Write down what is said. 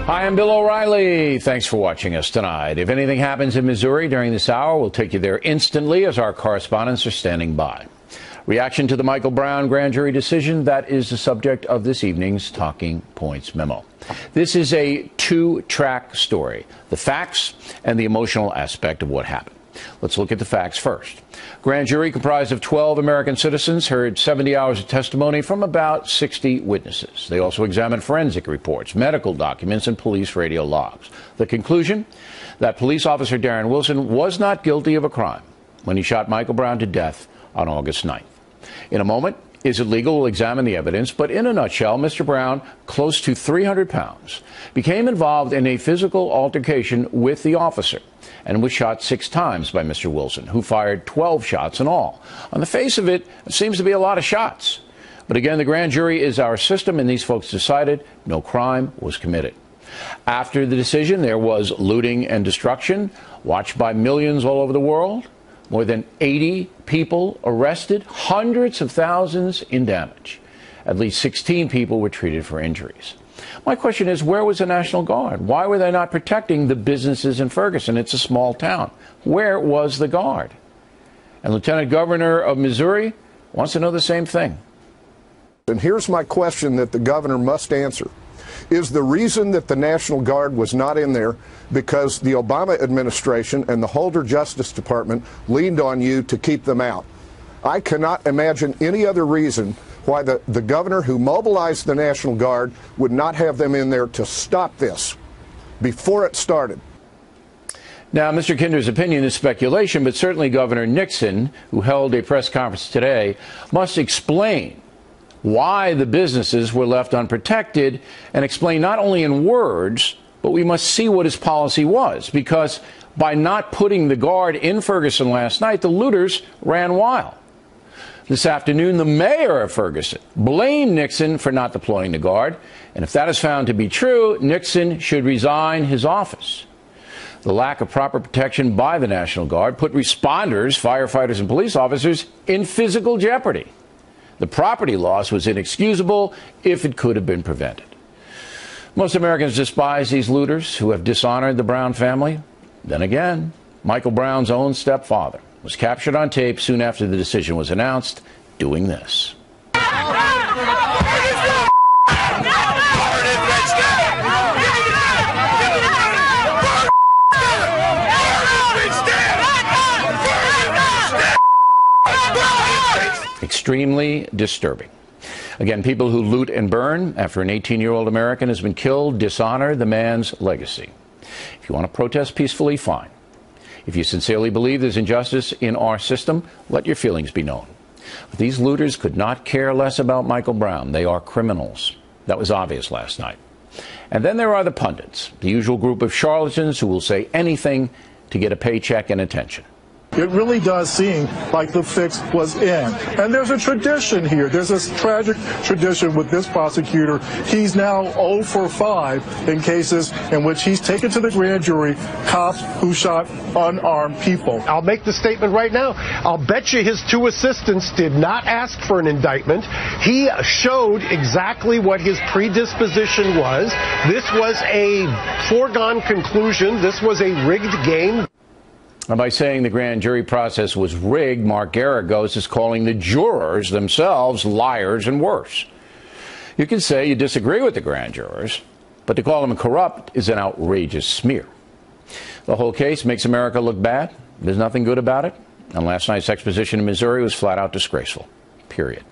Hi, I'm Bill O'Reilly. Thanks for watching us tonight. If anything happens in Missouri during this hour, we'll take you there instantly as our correspondents are standing by. Reaction to the Michael Brown grand jury decision, that is the subject of this evening's Talking Points memo. This is a two-track story, the facts and the emotional aspect of what happened. Let's look at the facts first. Grand jury comprised of 12 American citizens heard 70 hours of testimony from about 60 witnesses. They also examined forensic reports, medical documents, and police radio logs. The conclusion? That police officer Darren Wilson was not guilty of a crime when he shot Michael Brown to death on August 9th. In a moment, Is It Legal? We'll examine the evidence, but in a nutshell, Mr. Brown, close to 300 pounds, became involved in a physical altercation with the officer and was shot 6 times by Mr. Wilson, who fired 12 shots in all. On the face of it, it seems to be a lot of shots. But again, the grand jury is our system, and these folks decided no crime was committed. After the decision, there was looting and destruction, watched by millions all over the world. More than 80 people arrested, hundreds of thousands in damage. At least 16 people were treated for injuries. My question is, where was the National Guard? Why were they not protecting the businesses in Ferguson? It's a small town. Where was the Guard? And Lieutenant Governor of Missouri wants to know the same thing. And here's my question that the governor must answer. Is the reason that the National Guard was not in there because the Obama administration and the Holder Justice Department leaned on you to keep them out? I cannot imagine any other reason why the governor who mobilized the National Guard would not have them in there to stop this before it started. Now, Mr. Kinder's opinion is speculation, but certainly Governor Nixon, who held a press conference today, must explain why the businesses were left unprotected and explain not only in words, but we must see what his policy was, because by not putting the Guard in Ferguson last night, the looters ran wild. This afternoon, the mayor of Ferguson blamed Nixon for not deploying the Guard, and if that is found to be true, Nixon should resign his office. The lack of proper protection by the National Guard put responders, firefighters, and police officers in physical jeopardy. The property loss was inexcusable if it could have been prevented. Most Americans despise these looters who have dishonored the Brown family. Then again, Michael Brown's own stepfather was captured on tape soon after the decision was announced, doing this. Extremely disturbing. Again, people who loot and burn after an 18-year-old American has been killed dishonor the man's legacy. If you want to protest peacefully, fine. If you sincerely believe there's injustice in our system, let your feelings be known. But these looters could not care less about Michael Brown. They are criminals. That was obvious last night. And then there are the pundits, the usual group of charlatans who will say anything to get a paycheck and attention. It really does seem like the fix was in. And there's a tradition here. There's a tragic tradition with this prosecutor. He's now 0 for 5 in cases in which he's taken to the grand jury cops who shot unarmed people. I'll make the statement right now. I'll bet you his 2 assistants did not ask for an indictment. He showed exactly what his predisposition was. This was a foregone conclusion. This was a rigged game. And by saying the grand jury process was rigged, Mark Garagos is calling the jurors themselves liars and worse. You can say you disagree with the grand jurors, but to call them corrupt is an outrageous smear. The whole case makes America look bad. There's nothing good about it. And last night's exposition in Missouri was flat out disgraceful. Period.